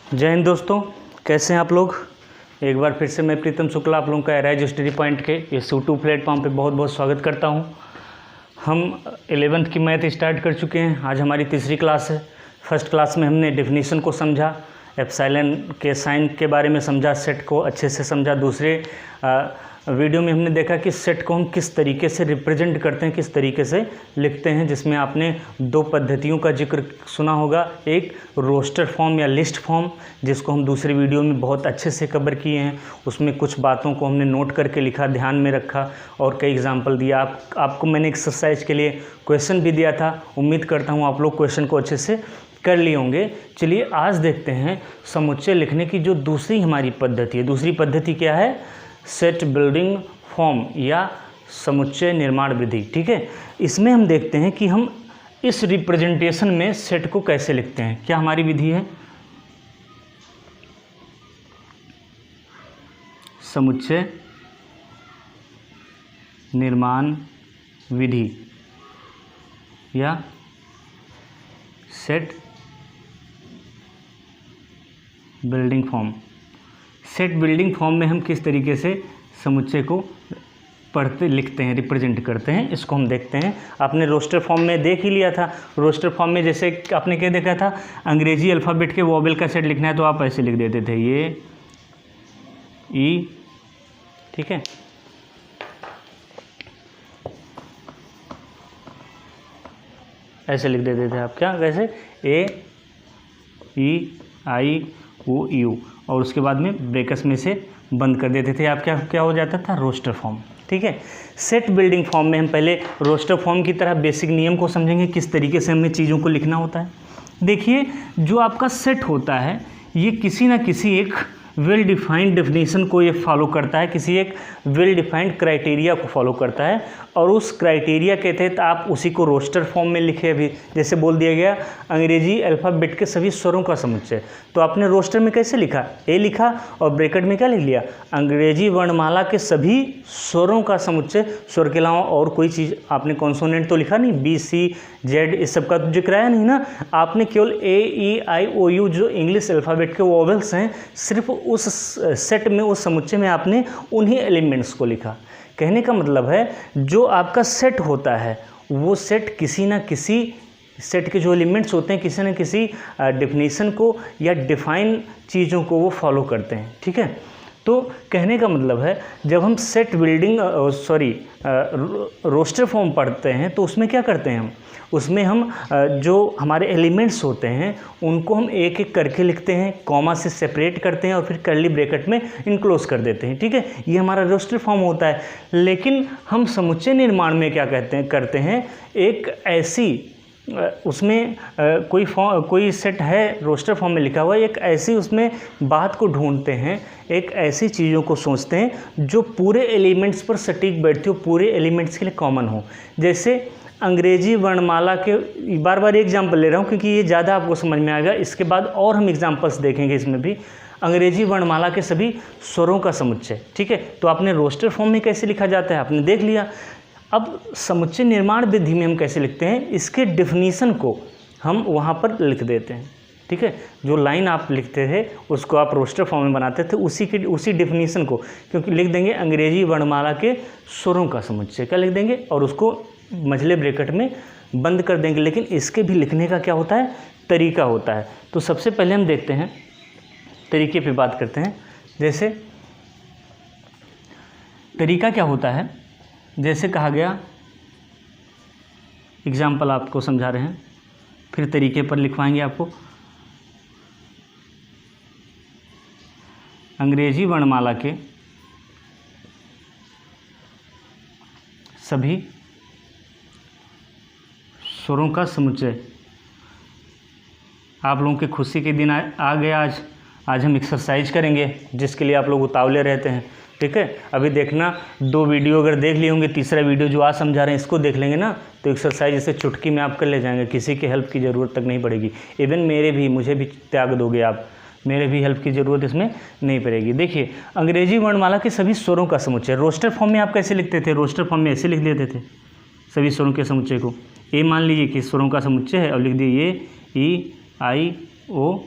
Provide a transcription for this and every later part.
जय हिंद दोस्तों, कैसे हैं आप लोग। एक बार फिर से मैं प्रीतम शुक्ला आप लोगों का एराइज स्टडी पॉइंट के इस यूट्यूब प्लेटफॉर्म पे बहुत बहुत स्वागत करता हूं। हम 11th की मैथ स्टार्ट कर चुके हैं। आज हमारी तीसरी क्लास है। फर्स्ट क्लास में हमने डेफिनेशन को समझा, एप्सिलॉन के साइन के बारे में समझा, सेट को अच्छे से समझा। दूसरे वीडियो में हमने देखा कि सेट को हम किस तरीके से रिप्रेजेंट करते हैं, किस तरीके से लिखते हैं, जिसमें आपने दो पद्धतियों का जिक्र सुना होगा। एक रोस्टर फॉर्म या लिस्ट फॉर्म, जिसको हम दूसरे वीडियो में बहुत अच्छे से कवर किए हैं। उसमें कुछ बातों को हमने नोट करके लिखा, ध्यान में रखा और कई एग्जाम्पल दिया। आपको मैंने एक्सरसाइज के लिए क्वेश्चन भी दिया था। उम्मीद करता हूँ आप लोग क्वेश्चन को अच्छे से कर लिए होंगे। चलिए आज देखते हैं समुच्चय लिखने की जो दूसरी हमारी पद्धति है। दूसरी पद्धति क्या है? सेट बिल्डिंग फॉर्म या समुच्चय निर्माण विधि। ठीक है, इसमें हम देखते हैं कि हम इस रिप्रेजेंटेशन में सेट को कैसे लिखते हैं। क्या हमारी विधि है? समुच्चय निर्माण विधि या set building form. Set building form में हम किस तरीके से समुच्चय को पढ़ते लिखते हैं, रिप्रेजेंट करते हैं, इसको हम देखते हैं। आपने रोस्टर फॉर्म में देख ही लिया था। रोस्टर फॉर्म में जैसे आपने क्या देखा था, अंग्रेजी अल्फ़ाबेट के वोवेल का सेट लिखना है तो आप ऐसे लिख देते थे, ये ई। ठीक है, ऐसे लिख देते थे आप। क्या कैसे? ए ई आई ओ यू, और उसके बाद में ब्रेकस में से बंद कर देते थे आप। क्या हो जाता था? Roster form. ठीक है, सेट बिल्डिंग फॉर्म में हम पहले रोस्टर फॉर्म की तरह बेसिक नियम को समझेंगे, किस तरीके से हमें चीज़ों को लिखना होता है। देखिए, जो आपका सेट होता है ये किसी ना किसी एक वेल डिफाइंड डेफिनेशन को ये फॉलो करता है, किसी एक वेल डिफाइंड क्राइटेरिया को फॉलो करता है, और उस क्राइटेरिया के तहत आप उसी को रोस्टर फॉर्म में लिखे। अभी जैसे बोल दिया गया अंग्रेजी अल्फ़ाबेट के सभी स्वरों का समुच्चय, तो आपने रोस्टर में कैसे लिखा? ए लिखा और ब्रैकेट में क्या लिख लिया? अंग्रेजी वर्णमाला के सभी स्वरों का समुच्चय। स्वर के अलावा और कोई चीज़ आपने कॉन्सोनेंट तो लिखा नहीं, बी सी जेड इस सब का तो जिक्र आया नहीं ना। आपने केवल ए ई आई ओ यू जो इंग्लिश अल्फ़ाबेट के वोवेल्स हैं, सिर्फ उस सेट में, उस समुच्चय में आपने उन्हीं एलिमेंट्स को लिखा। कहने का मतलब है जो आपका सेट होता है वो सेट किसी ना किसी, सेट के जो एलिमेंट्स होते हैं किसी न किसी डेफिनेशन को या डिफाइन चीज़ों को वो फॉलो करते हैं। ठीक है, तो कहने का मतलब है जब हम सेट बिल्डिंग रोस्टर फॉर्म पढ़ते हैं तो उसमें क्या करते हैं हम? उसमें हम जो हमारे एलिमेंट्स होते हैं उनको हम एक एक करके लिखते हैं, कॉमा से सेपरेट करते हैं और फिर कर्ली ब्रैकेट में इनक्लोज कर देते हैं। ठीक है, ये हमारा रोस्टर फॉर्म होता है। लेकिन हम समुच्चय निर्माण में क्या करते हैं, एक ऐसी उसमें कोई सेट है रोस्टर फॉर्म में लिखा हुआ है, एक ऐसी उसमें बात को ढूंढते हैं, एक ऐसी चीज़ों को सोचते हैं जो पूरे एलिमेंट्स पर सटीक बैठती हो, पूरे एलिमेंट्स के लिए कॉमन हो। जैसे अंग्रेजी वर्णमाला के, बार बार एग्जाम्पल ले रहा हूँ क्योंकि ये ज़्यादा आपको समझ में आएगा। इसके बाद और हम एग्जाम्पल्स देखेंगे इसमें भी। अंग्रेजी वर्णमाला के सभी स्वरों का समुच्चय। ठीक है, तो आपने रोस्टर फॉर्म में कैसे लिखा जाता है आपने देख लिया। अब समुच्चय निर्माण विधि में हम कैसे लिखते हैं, इसके डेफिनीशन को हम वहाँ पर लिख देते हैं। ठीक है, जो लाइन आप लिखते थे उसको आप रोस्टर फॉर्म में बनाते थे, उसी डेफिनीशन को, क्योंकि लिख देंगे अंग्रेजी वर्णमाला के स्वरों का समुच्चय, क्या लिख देंगे, और उसको मझले ब्रैकेट में बंद कर देंगे। लेकिन इसके भी लिखने का क्या होता है? तरीका होता है। तो सबसे पहले हम देखते हैं, तरीके पे बात करते हैं। जैसे तरीका क्या होता है, जैसे कहा गया, एग्जाम्पल आपको समझा रहे हैं, फिर तरीके पर लिखवाएंगे आपको। अंग्रेजी वर्णमाला के सभी स्वरों का समुच्चय। आप लोगों के खुशी के दिन आ गया आज हम एक्सरसाइज करेंगे, जिसके लिए आप लोग उतावले रहते हैं। ठीक है, अभी देखना 2 वीडियो अगर देख लिए होंगे, तीसरा वीडियो जो आज समझा रहे हैं इसको देख लेंगे ना, तो एक्सरसाइज इसे चुटकी में आप कर ले जाएंगे, किसी के हेल्प की ज़रूरत तक नहीं पड़ेगी। इवन मुझे भी त्याग दोगे आप, मेरे भी हेल्प की ज़रूरत इसमें नहीं पड़ेगी। देखिए, अंग्रेजी वर्णमाला के सभी स्वरों का समुच्चय। रोस्टर फॉर्म में आप कैसे लिखते थे? रोस्टर फॉर्म में ऐसे लिख देते थे सभी स्वरों के समुच्चय को। ए मान लीजिए कि स्वरों का समुच्चय है और लिख दिए ए ई आई ओ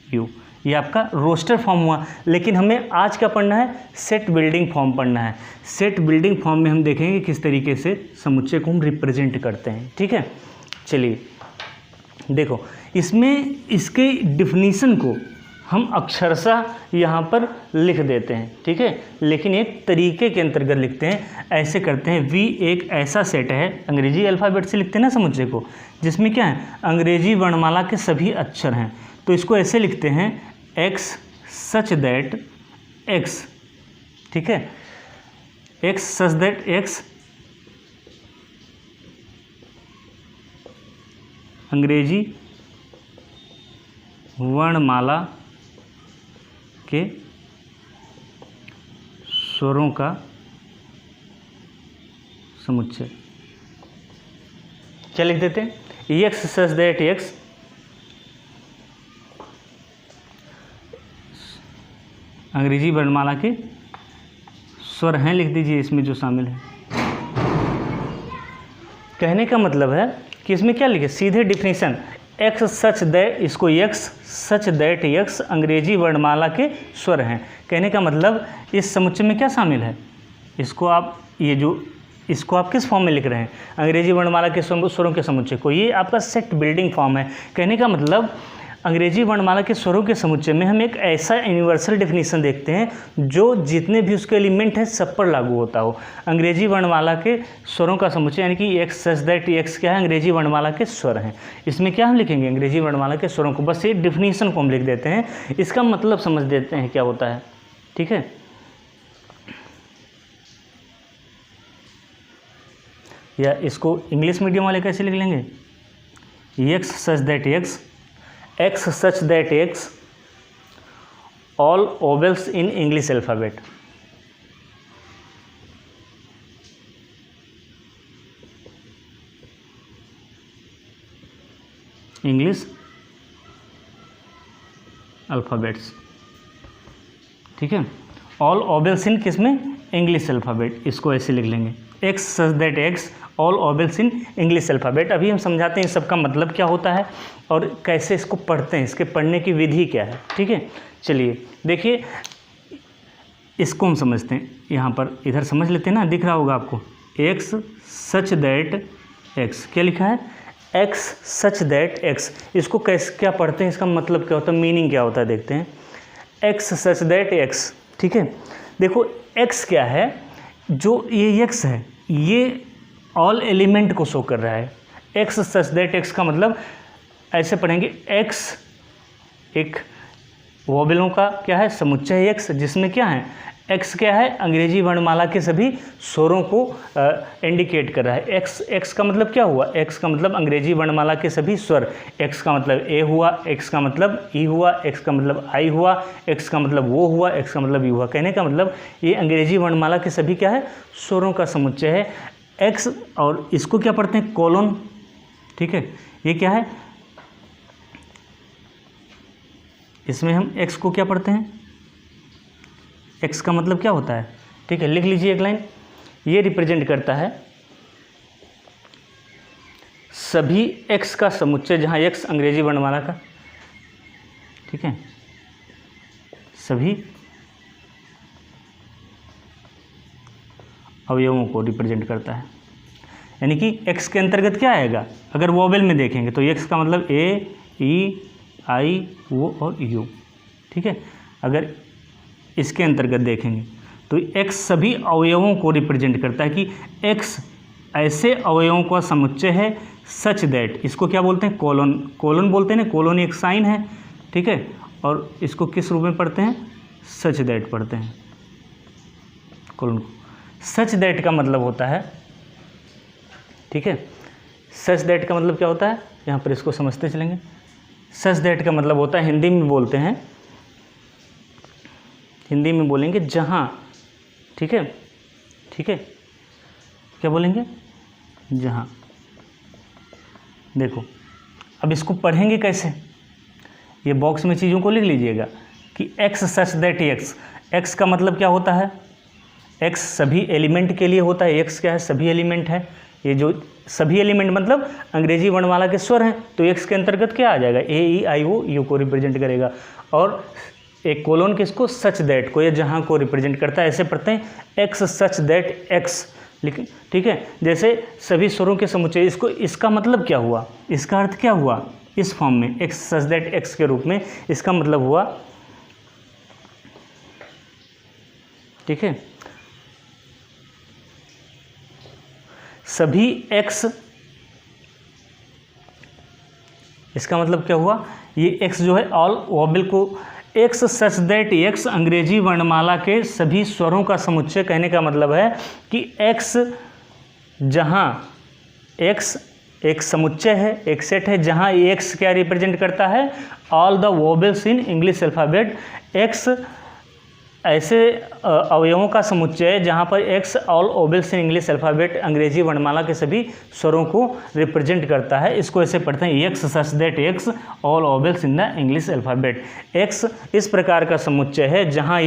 यू, ये आपका रोस्टर फॉर्म हुआ। लेकिन हमें आज क्या पढ़ना है, सेट बिल्डिंग फॉर्म पढ़ना है। सेट बिल्डिंग फॉर्म में हम देखेंगे किस तरीके से समुच्चय को हम रिप्रेजेंट करते हैं। ठीक है, चलिए देखो, इसमें इसके डिफिनीशन को हम अक्षरशः यहाँ पर लिख देते हैं। ठीक है, लेकिन एक तरीके के अंतर्गत लिखते हैं, ऐसे करते हैं। वी एक ऐसा सेट है, अंग्रेजी अल्फ़ाबेट से लिखते हैं ना समुच्चय को, जिसमें क्या है, अंग्रेजी वर्णमाला के सभी अक्षर हैं। तो इसको ऐसे लिखते हैं, एक्स सच दैट एक्स, ठीक है, एक्स सच दैट एक्स अंग्रेजी वर्णमाला के स्वरों का समुच्चय। क्या लिख देते हैं, एक्स सच दैट एक्स अंग्रेजी वर्णमाला के स्वर हैं, लिख दीजिए इसमें जो शामिल है। कहने का मतलब है कि इसमें क्या लिखे, सीधे डिफिनीशन, एक्स सच दैट, इसको एक्स सच दैट एक्स अंग्रेजी वर्णमाला के स्वर हैं। कहने का मतलब इस समुच्चय में क्या शामिल है, इसको आप इसको आप किस फॉर्म में लिख रहे हैं, अंग्रेजी वर्णमाला के स्वरों के समुच्चय को, ये आपका सेट बिल्डिंग फॉर्म है। कहने का मतलब अंग्रेजी वर्णमाला के स्वरों के समुच्चय में हम एक ऐसा यूनिवर्सल डेफिनेशन देखते हैं जो जितने भी उसके एलिमेंट हैं सब पर लागू होता हो। अंग्रेजी वर्णमाला के स्वरों का समुच्चय यानी कि एक्स सच दैट एक्स क्या है, अंग्रेजी वर्णमाला के स्वर हैं। इसमें क्या हम लिखेंगे, अंग्रेजी वर्णमाला के स्वरों को, बस ये डिफिनीशन को हम लिख देते हैं, इसका मतलब समझ देते हैं क्या होता है। ठीक है, या इसको इंग्लिश मीडियम वाले कैसे लिख लेंगे, x such that X, X such that X all vowels in English alphabet. English alphabets, ठीक है, ऑल ओवेल्स इन किस में, इंग्लिश अल्फ़ाबेट, इसको ऐसे लिख लेंगे, x such that X all vowels in English alphabet. अभी हम समझाते हैं इस सबका मतलब क्या होता है और कैसे इसको पढ़ते हैं, इसके पढ़ने की विधि क्या है। ठीक है, चलिए देखिए, इसको हम समझते हैं, यहाँ पर इधर समझ लेते हैं ना, दिख रहा होगा आपको, एक्स सच दैट एक्स, क्या लिखा है, एक्स सच दैट एक्स। इसको कैसे क्या पढ़ते हैं, इसका मतलब क्या होता है, मीनिंग क्या होता है, देखते हैं। एक्स सच दैट एक्स, ठीक है, देखो एक्स क्या है, जो ये एक्स है ये ऑल एलिमेंट को शो कर रहा है। एक्स सच दैट एक्स का मतलब ऐसे पढ़ेंगे, एक्स एक वोवेलों का क्या है, समुच्चय एक्स, जिसमें क्या है, एक्स क्या है, अंग्रेजी वर्णमाला के सभी स्वरों को इंडिकेट कर रहा है। एक्स का मतलब क्या हुआ, एक्स का मतलब अंग्रेजी वर्णमाला के सभी स्वर, एक्स का मतलब ए हुआ, एक्स का मतलब ई हुआ, एक्स का मतलब आई हुआ, एक्स का मतलब वो हुआ, एक्स का मतलब यू हुआ। कहने का मतलब ये अंग्रेजी वर्णमाला के सभी क्या है, स्वरों का समुच्चय है एक्स। और इसको क्या पढ़ते हैं, कोलोन, ठीक है, ये क्या है, इसमें हम एक्स को क्या पढ़ते हैं, एक्स का मतलब क्या होता है, ठीक है, लिख लीजिए एक लाइन, ये रिप्रेजेंट करता है सभी एक्स का समुच्चय, जहाँ एक्स अंग्रेजी वर्णमाला का, ठीक है, सभी अवयवों को रिप्रेजेंट करता है। यानी कि एक्स के अंतर्गत क्या आएगा, अगर वोवेल में देखेंगे तो एक्स का मतलब ए, ई, आई, ओ और यू, ठीक है। अगर इसके अंतर्गत देखेंगे तो एक्स सभी अवयवों को रिप्रेजेंट करता है कि एक्स ऐसे अवयवों का समुच्चय है, सच दैट, इसको क्या बोलते हैं, कोलोन, कोलोन बोलते हैं ना, कोलोन एक साइन है, ठीक है, और इसको किस रूप में पढ़ते हैं, सच दैट पढ़ते हैं कोलोन को। सच दैट का मतलब होता है, ठीक है, सच दैट का मतलब क्या होता है, यहाँ पर इसको समझते चलेंगे। सच दैट का मतलब होता है, हिंदी में बोलते हैं, हिंदी में बोलेंगे जहाँ, ठीक है, ठीक है, क्या बोलेंगे, जहाँ। देखो अब इसको पढ़ेंगे कैसे, ये बॉक्स में चीज़ों को लिख लीजिएगा कि x such that X, x का मतलब क्या होता है, एक्स सभी एलिमेंट के लिए होता है, एक्स क्या है, सभी एलिमेंट है, ये जो सभी एलिमेंट मतलब अंग्रेजी वर्णमाला के स्वर हैं, तो एक्स के अंतर्गत क्या आ जाएगा, ए ई आई ओ यू को रिप्रेजेंट करेगा। और एक कोलोन किसको, सच दैट को या जहाँ को रिप्रेजेंट करता है, ऐसे पढ़ते हैं एक्स सच दैट एक्स, लेकिन ठीक है, जैसे सभी स्वरों के समुच्चय, इसको इसका मतलब क्या हुआ, इसका अर्थ क्या हुआ, इस फॉर्म में एक्स सच दैट एक्स के रूप में, इसका मतलब हुआ, ठीक है, सभी एक्स, इसका मतलब क्या हुआ, ये एक्स जो है ऑल वोबल को, एक्स सच दैट एक्स अंग्रेजी वर्णमाला के सभी स्वरों का समुच्चय, कहने का मतलब है कि एक्स जहाँ एक्स एक समुच्चय है, एक सेट है, जहाँ एक्स क्या रिप्रेजेंट करता है, all the vowels in English alphabet, X ऐसे अवयवों का समुच्चय है जहाँ पर X all vowels in English alphabet अंग्रेजी वर्णमाला के सभी स्वरों को रिप्रेजेंट करता है। इसको ऐसे पढ़ते हैं X such that X all vowels in the English alphabet. X इस प्रकार का समुच्चय है जहाँ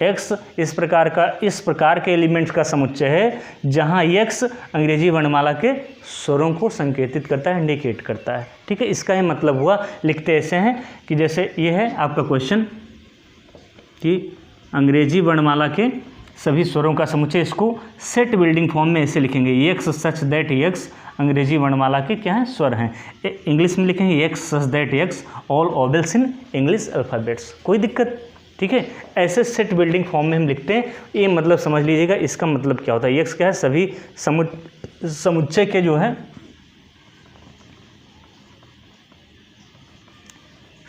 एक्स इस प्रकार के एलिमेंट्स का समुच्चय है जहाँ एक्स अंग्रेजी वर्णमाला के स्वरों को संकेतित करता है, इंडिकेट करता है। ठीक है, इसका ये मतलब हुआ। लिखते ऐसे हैं कि जैसे ये है आपका क्वेश्चन कि अंग्रेजी वर्णमाला के सभी स्वरों का समुच्चय, इसको सेट बिल्डिंग फॉर्म में ऐसे लिखेंगे, एक्स सच दैट एक्स अंग्रेजी वर्णमाला के क्या हैं, स्वर हैं। इंग्लिश में लिखेंगे X such that X all vowels in English alphabets. कोई दिक्कत, ठीक है, ऐसे सेट बिल्डिंग फॉर्म में हम लिखते हैं। ये मतलब समझ लीजिएगा, इसका मतलब क्या होता है, एक्स क्या है, सभी समुच्चय के जो है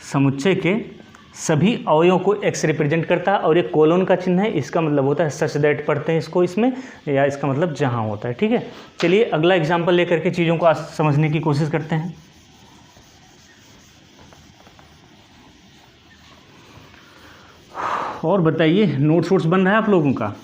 समुच्चय के सभी अवयवों को एक्स रिप्रेजेंट करता है, और एक कोलोन का चिन्ह है, इसका मतलब होता है सच दैट पढ़ते हैं इसको इसमें, या इसका मतलब जहाँ होता है। ठीक है, चलिए अगला एग्जाम्पल लेकर के चीज़ों को आज समझने की कोशिश करते हैं। और बताइए, नोट्स वोट्स बन रहा है आप लोगों का,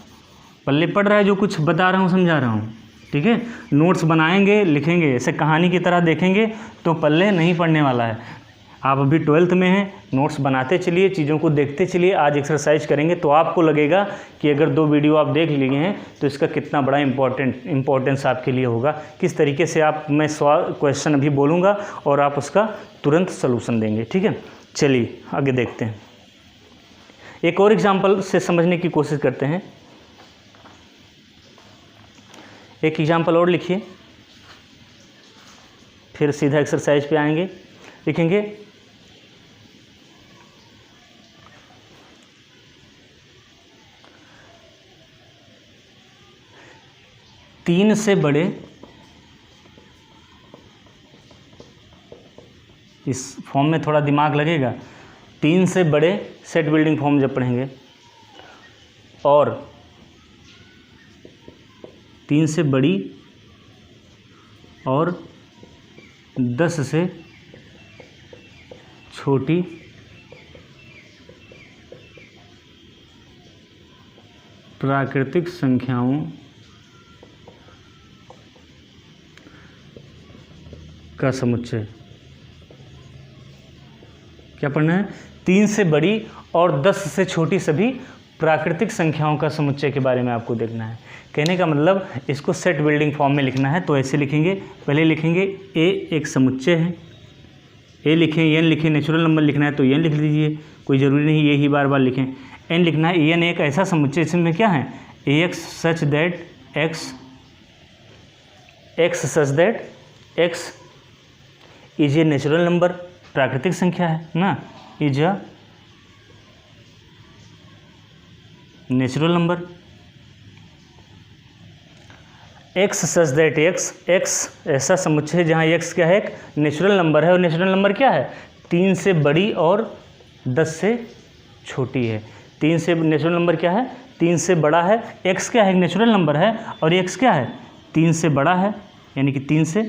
पल्ले पढ़ रहा है जो कुछ बता रहा हूँ, समझा रहा हूँ। ठीक है, नोट्स बनाएंगे, लिखेंगे, ऐसे कहानी की तरह देखेंगे तो पल्ले नहीं पढ़ने वाला है। आप अभी 12th में हैं, नोट्स बनाते चलिए, चीज़ों को देखते चलिए। आज एक्सरसाइज करेंगे तो आपको लगेगा कि अगर 2 वीडियो आप देख लिए हैं तो इसका कितना बड़ा इम्पोर्टेंस आपके लिए होगा। किस तरीके से आप, मैं क्वेश्चन अभी बोलूँगा और आप उसका तुरंत सलूशन देंगे। ठीक है, चलिए आगे देखते हैं। एक और एग्जाम्पल से समझने की कोशिश करते हैं। एक एग्जाम्पल और लिखिए, फिर सीधा एक्सरसाइज पे आएंगे। लिखेंगे तीन से बड़े, इस फॉर्म में थोड़ा दिमाग लगेगा, 3 से बड़े सेट बिल्डिंग फॉर्म जब पढ़ेंगे, और 3 से बड़ी और 10 से छोटी प्राकृतिक संख्याओं का समुच्चय। क्या पढ़ना है, 3 से बड़ी और 10 से छोटी सभी प्राकृतिक संख्याओं का समुच्चय के बारे में आपको देखना है। कहने का मतलब इसको सेट बिल्डिंग फॉर्म में लिखना है। तो ऐसे लिखेंगे, पहले लिखेंगे ए एक समुच्चय है, ए लिखें, एन लिखें, नेचुरल नंबर लिखना है तो एन लिख लीजिए, कोई ज़रूरी नहीं ये ही बार बार लिखें। एन लिखना है, एन एक ऐसा समुच्चय इसमें क्या है, A X such that X, X such that X is a natural number, प्राकृतिक संख्या है ना, is a natural number. X such that X, X ऐसा समुच्चय है जहाँ एक्स क्या है, एक नेचुरल नंबर है, और नेचुरल नंबर क्या है, 3 से बड़ी और 10 से छोटी है। 3 से नेचुरल नंबर क्या है, 3 से बड़ा है, एक्स क्या है, एक नेचुरल नंबर है, और एक्स क्या है, 3 से बड़ा है, यानी कि 3 से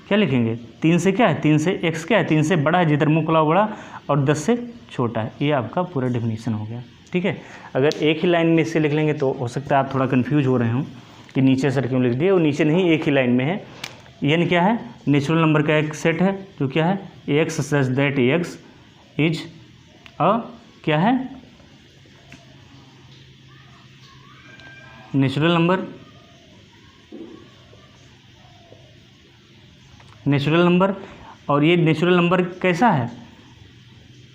क्या लिखेंगे, 3 से क्या है, 3 से एक्स क्या है, 3 से बड़ा है, जिधर मुँह खुला बड़ा, और 10 से छोटा है। ये आपका पूरा डेफिनेशन हो गया। ठीक है, अगर एक ही लाइन में इसे लिख लेंगे तो हो सकता है आप थोड़ा कन्फ्यूज हो रहे हों कि नीचे सर क्यों लिख दिए, और नीचे नहीं, एक ही लाइन में है। एन क्या है, नेचुरल नंबर का एक सेट है जो क्या है, x such that X is a क्या है, नेचुरल नंबर नेचुरल नंबर, और ये नेचुरल नंबर कैसा है,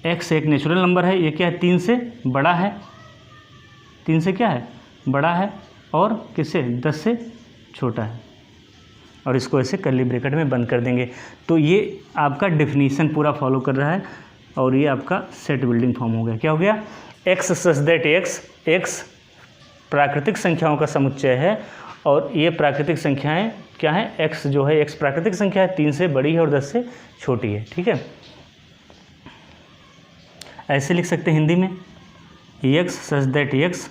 x एक नेचुरल नंबर है, ये क्या है 3 से बड़ा है, 3 से क्या है बड़ा है, और किससे 10 से छोटा है, और इसको ऐसे कर्ली ब्रैकेट में बंद कर देंगे। तो ये आपका डेफिनीशन पूरा फॉलो कर रहा है, और ये आपका सेट बिल्डिंग फॉर्म हो गया। क्या हो गया, x सच दैट x प्राकृतिक संख्याओं का समुच्चय है, और ये प्राकृतिक संख्याएं क्या हैं, x जो है x प्राकृतिक संख्या है, 3 से बड़ी है और 10 से छोटी है। ठीक है, ऐसे लिख सकते हैं हिंदी में, x सच दैट x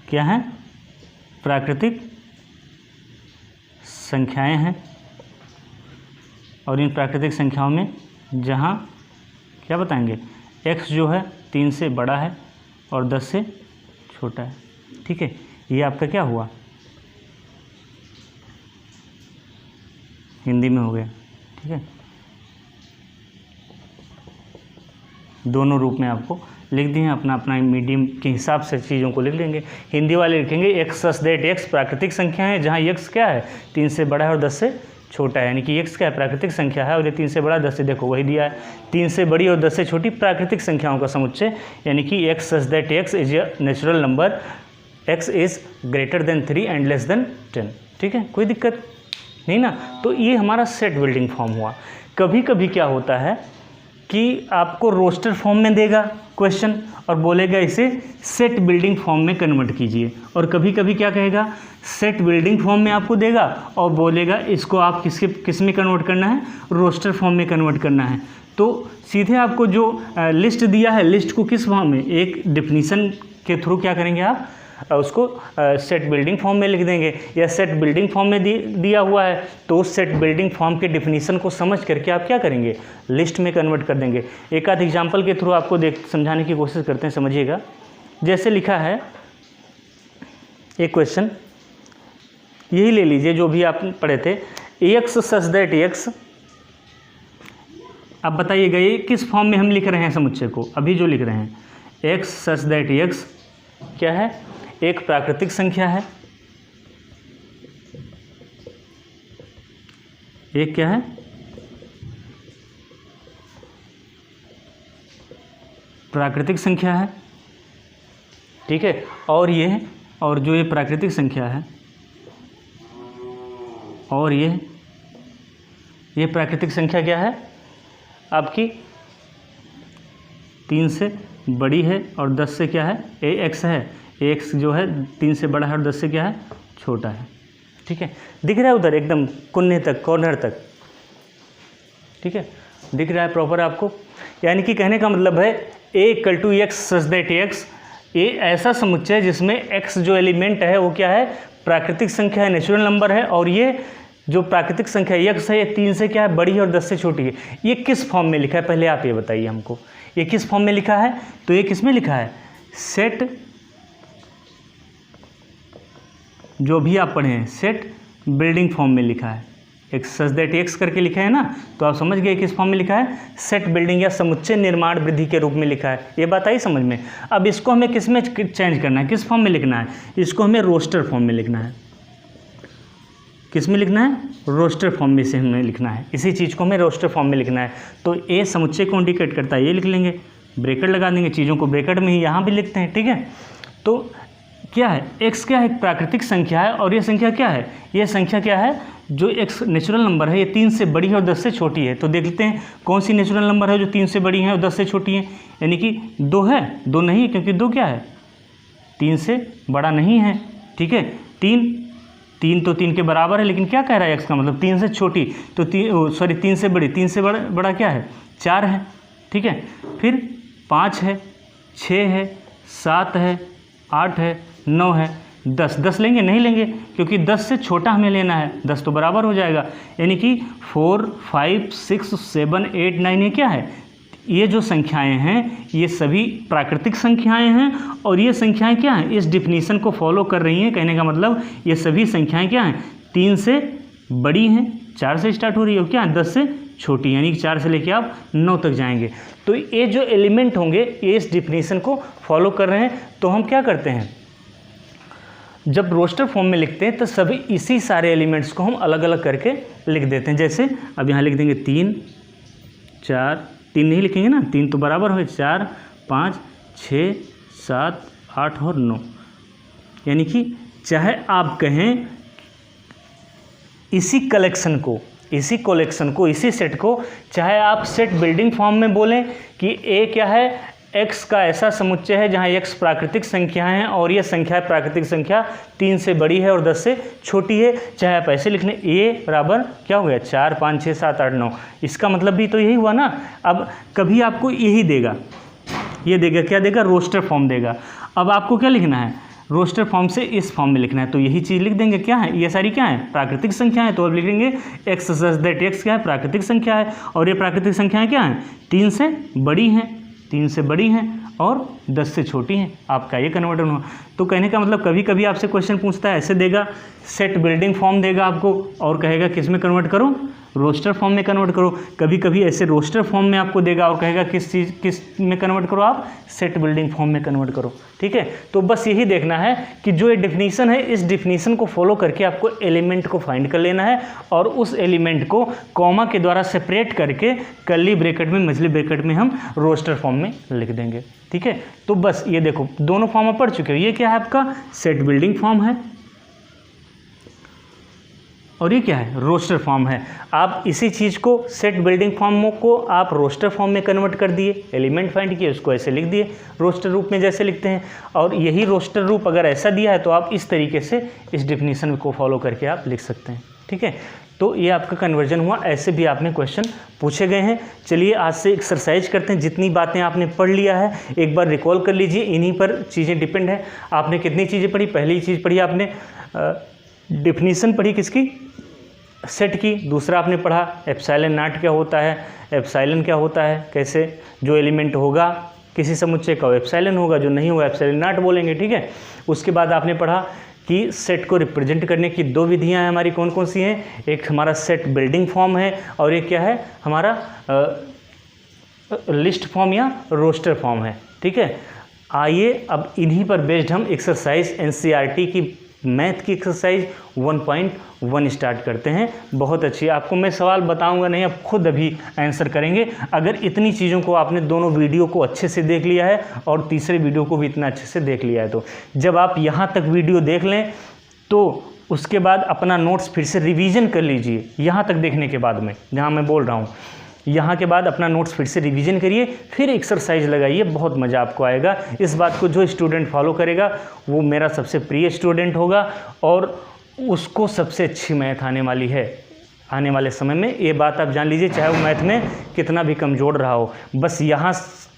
क्या है, प्राकृतिक संख्याएं हैं, और इन प्राकृतिक संख्याओं में जहाँ क्या बताएंगे, x जो है 3 से बड़ा है और 10 से छोटा है। ठीक है, ये आपका क्या हुआ, हिंदी में हो गया। ठीक है, दोनों रूप में आपको लिख दिए हैं, अपना अपना मीडियम के हिसाब से चीज़ों को लिख लेंगे। हिंदी वाले लिखेंगे x सच दैट x प्राकृतिक संख्या है, जहाँ x क्या है 3 से बड़ा है और 10 से छोटा है, यानी कि x क्या है प्राकृतिक संख्या है, और ये 3 से बड़ा 10 से, देखो वही दिया है, 3 से बड़ी और 10 से छोटी प्राकृतिक संख्याओं का समुच्चय, यानी कि x such that x is a natural number, x is greater than 3 and less than 10। ठीक है, कोई दिक्कत नहीं ना। तो ये हमारा सेट बिल्डिंग फॉर्म हुआ। कभी कभी क्या होता है कि आपको रोस्टर फॉर्म में देगा क्वेश्चन और बोलेगा इसे सेट बिल्डिंग फॉर्म में कन्वर्ट कीजिए, और कभी कभी क्या कहेगा, सेट बिल्डिंग फॉर्म में आपको देगा और बोलेगा इसको आप किस में कन्वर्ट करना है, रोस्टर फॉर्म में कन्वर्ट करना है। तो सीधे आपको जो लिस्ट दिया है, लिस्ट को किस फॉर्म में, एक डिफिनीशन के थ्रू क्या करेंगे आप, उसको सेट बिल्डिंग फॉर्म में लिख देंगे, या सेट बिल्डिंग फॉर्म में दिया हुआ है तो उस सेट बिल्डिंग फॉर्म के डिफिनीशन को समझ करके आप क्या करेंगे, लिस्ट में कन्वर्ट कर देंगे। एक आध एग्जांपल के थ्रू आपको समझाने की कोशिश करते हैं, समझिएगा। जैसे लिखा है एक क्वेश्चन, यही ले लीजिए जो भी आप पढ़े थे, x सच दैट x, अब बताइएगा ये किस फॉर्म में हम लिख रहे हैं समुच्चय को, अभी जो लिख रहे हैं x सच दैट x क्या है, एक प्राकृतिक संख्या है, एक क्या है प्राकृतिक संख्या है। ठीक है, और ये, और जो ये प्राकृतिक संख्या है, और ये प्राकृतिक संख्या क्या है आपकी, 3 से बड़ी है और 10 से क्या है, ax है, ax जो है 3 से बड़ा है और 10 से क्या है, छोटा है। ठीक है, दिख रहा है उधर एकदम कोने तक, कॉर्नर तक। ठीक है, दिख रहा है प्रॉपर आपको, यानी कि कहने का मतलब है a = x such that x, ये ऐसा समुच्चय है जिसमें x जो एलिमेंट है वो क्या है, प्राकृतिक संख्या है, नेचुरल नंबर है, और ये जो प्राकृतिक संख्या x है ये 3 से क्या है, बड़ी है और 10 से छोटी है। ये किस फॉर्म में लिखा है, पहले आप ये बताइए हमको, ये किस फॉर्म में लिखा है, तो ये किस में लिखा है, सेट, जो भी आप पढ़े हैं सेट बिल्डिंग फॉर्म में लिखा है, एक सच दैट x करके लिखा है ना, तो आप समझ गए किस फॉर्म में लिखा है, सेट बिल्डिंग या समुच्चय निर्माण वृद्धि के रूप में लिखा है। ये बात आई समझ में। अब इसको हमें किस में चेंज करना है, किस फॉर्म में लिखना है, इसको हमें रोस्टर फॉर्म में लिखना है। किस में लिखना है, रोस्टर फॉर्म में से हमें लिखना है, इसी चीज़ को हमें रोस्टर फॉर्म में लिखना है। तो ए समुच्चय को इंडिकेट करता है, ये लिख लेंगे, ब्रैकेट लगा देंगे, चीज़ों को ब्रैकेट में ही यहाँ भी लिखते हैं। ठीक है, तो क्या है, x क्या है, एक प्राकृतिक संख्या है, और ये संख्या क्या है, ये संख्या क्या है, जो एक नेचुरल नंबर है, ये 3 से बड़ी है और 10 से छोटी है। तो देख लेते हैं कौन सी नेचुरल नंबर है जो 3 से बड़ी है और 10 से छोटी है, यानी कि 2 है, 2 नहीं है, क्योंकि 2 क्या है, 3 से बड़ा नहीं है। ठीक है, 3 तो 3 के बराबर है, लेकिन क्या कह रहा है x का मतलब 3 से छोटी, तो 3 से बड़ी, 3 से बड़ा क्या है, 4 है। ठीक है, फिर 5 है, 6 है, 7 है, 8 है, 9 है, 10 लेंगे, नहीं लेंगे, क्योंकि 10 से छोटा हमें लेना है, 10 तो बराबर हो जाएगा, यानी कि 4, 5, 6, 7, 8, 9 ये क्या है, ये जो संख्याएं हैं ये सभी प्राकृतिक संख्याएं हैं, और ये संख्याएं क्या हैं, इस डिफिनीशन को फॉलो कर रही हैं। कहने का मतलब ये सभी संख्याएं क्या हैं, 3 से बड़ी हैं, 4 से स्टार्ट हो रही है, क्या है 10 से छोटी, यानी कि 4 से लेके आप 9 तक जाएंगे। तो ये जो एलिमेंट होंगे ये इस डिफिनीशन को फॉलो कर रहे हैं। तो हम क्या करते हैं, जब रोस्टर फॉर्म में लिखते हैं तो सभी इसी सारे एलिमेंट्स को हम अलग अलग करके लिख देते हैं। जैसे अब यहाँ लिख देंगे 3 4, 3 नहीं लिखेंगे ना, 3 तो बराबर हो 4 5 6 7 8 और 9। यानी कि चाहे आप कहें इसी कलेक्शन को, इसी सेट को, चाहे आप सेट बिल्डिंग फॉर्म में बोलें कि ए क्या है, x का ऐसा समुच्चय है जहां x प्राकृतिक संख्या है और यह संख्या प्राकृतिक संख्या 3 से बड़ी है और 10 से छोटी है। चाहे आप ऐसे लिख लें a बराबर क्या हो गया 4 5 6 7 8 9। इसका मतलब भी तो यही हुआ ना। अब कभी आपको यही देगा, ये देगा, क्या देगा, रोस्टर फॉर्म देगा। अब आपको क्या लिखना है, रोस्टर फॉर्म से इस फॉर्म में लिखना है, तो यही चीज़ लिख देंगे। क्या है, ये सारी क्या है, प्राकृतिक संख्या है। तो अब लिखेंगे x सच दैट x क्या है, प्राकृतिक संख्या है और ये प्राकृतिक संख्याएं क्या हैं, 3 से बड़ी हैं और 10 से छोटी हैं। आपका ये कन्वर्टर हुआ। तो कहने का मतलब कभी कभी आपसे क्वेश्चन पूछता है, ऐसे देगा सेट बिल्डिंग फॉर्म देगा आपको और कहेगा किस में कन्वर्ट करो, रोस्टर फॉर्म में कन्वर्ट करो। कभी कभी ऐसे रोस्टर फॉर्म में आपको देगा और कहेगा किस में कन्वर्ट करो, आप सेट बिल्डिंग फॉर्म में कन्वर्ट करो। ठीक है, तो बस यही देखना है कि जो ये डिफिनीशन है, इस डिफिनीशन को फॉलो करके आपको एलिमेंट को फाइंड कर लेना है और उस एलिमेंट को कॉमा के द्वारा सेपरेट करके कर्ली ब्रैकेट में, मछली ब्रैकेट में हम रोस्टर फॉर्म में लिख देंगे। ठीक है, तो बस ये देखो दोनों फॉर्म में पढ़ चुके हो। ये क्या है आपका सेट बिल्डिंग फॉर्म है और ये क्या है, रोस्टर फॉर्म है। आप इसी चीज़ को, सेट बिल्डिंग फॉर्म को आप रोस्टर फॉर्म में कन्वर्ट कर दिए, एलिमेंट फाइंड किए, उसको ऐसे लिख दिए रोस्टर रूप में जैसे लिखते हैं। और यही रोस्टर रूप अगर ऐसा दिया है तो आप इस तरीके से इस डिफिनीशन को फॉलो करके आप लिख सकते हैं। ठीक है, तो ये आपका कन्वर्जन हुआ। ऐसे भी आपने क्वेश्चन पूछे गए हैं। चलिए आज से एक्सरसाइज करते हैं। जितनी बातें आपने पढ़ लिया है एक बार रिकॉल कर लीजिए, इन्हीं पर चीज़ें डिपेंड है। आपने कितनी चीज़ें पढ़ी, पहली चीज़ पढ़ी आपने डिफिनीशन पढ़ी किसकी, सेट की। दूसरा आपने पढ़ा एप्सिलॉन नॉट क्या होता है, एप्सिलॉन क्या होता है, कैसे जो एलिमेंट होगा किसी समुच्चय का एप्सिलॉन होगा, जो नहीं होगा एप्सिलॉन नॉट बोलेंगे। ठीक है, उसके बाद आपने पढ़ा कि सेट को रिप्रेजेंट करने की 2 विधियां हैं हमारी, कौन कौन सी हैं। एक हमारा सेट बिल्डिंग फॉर्म है और एक क्या है हमारा लिस्ट फॉर्म या रोस्टर फॉर्म है। ठीक है, आइए अब इन्हीं पर बेस्ड हम एक्सरसाइज एनसीईआरटी की मैथ की एक्सरसाइज 1.1 स्टार्ट करते हैं। बहुत अच्छी, आपको मैं सवाल बताऊंगा नहीं, आप खुद अभी आंसर करेंगे। अगर इतनी चीज़ों को आपने दोनों वीडियो को अच्छे से देख लिया है और तीसरे वीडियो को भी इतना अच्छे से देख लिया है, तो जब आप यहाँ तक वीडियो देख लें तो उसके बाद अपना नोट्स फिर से रिवीजन कर लीजिए। यहाँ तक देखने के बाद में जहाँ मैं बोल रहा हूँ, यहाँ के बाद अपना नोट्स फिर से रिवीजन करिए, फिर एक्सरसाइज लगाइए, बहुत मज़ा आपको आएगा। इस बात को जो स्टूडेंट फॉलो करेगा वो मेरा सबसे प्रिय स्टूडेंट होगा और उसको सबसे अच्छी मैथ आने वाली है आने वाले समय में। ये बात आप जान लीजिए, चाहे वो मैथ में कितना भी कमज़ोर रहा हो, बस यहाँ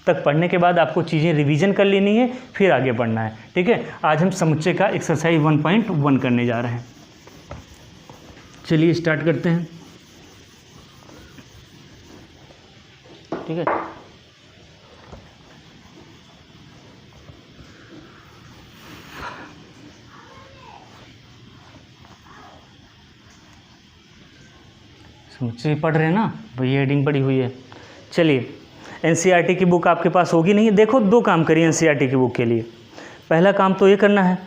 तक पढ़ने के बाद आपको चीज़ें रिवीजन कर लेनी है, फिर आगे बढ़ना है। ठीक है, आज हम समुच्चय का एक्सरसाइज 1.1 करने जा रहे हैं। चलिए स्टार्ट करते हैं। ठीक है, समुच्चय पढ़ रहे हैं ना, वही हेडिंग पड़ी हुई है। चलिए, एनसीईआरटी की बुक आपके पास होगी नहीं। देखो 2 काम करिए एनसीईआरटी की बुक के लिए। पहला काम तो ये करना है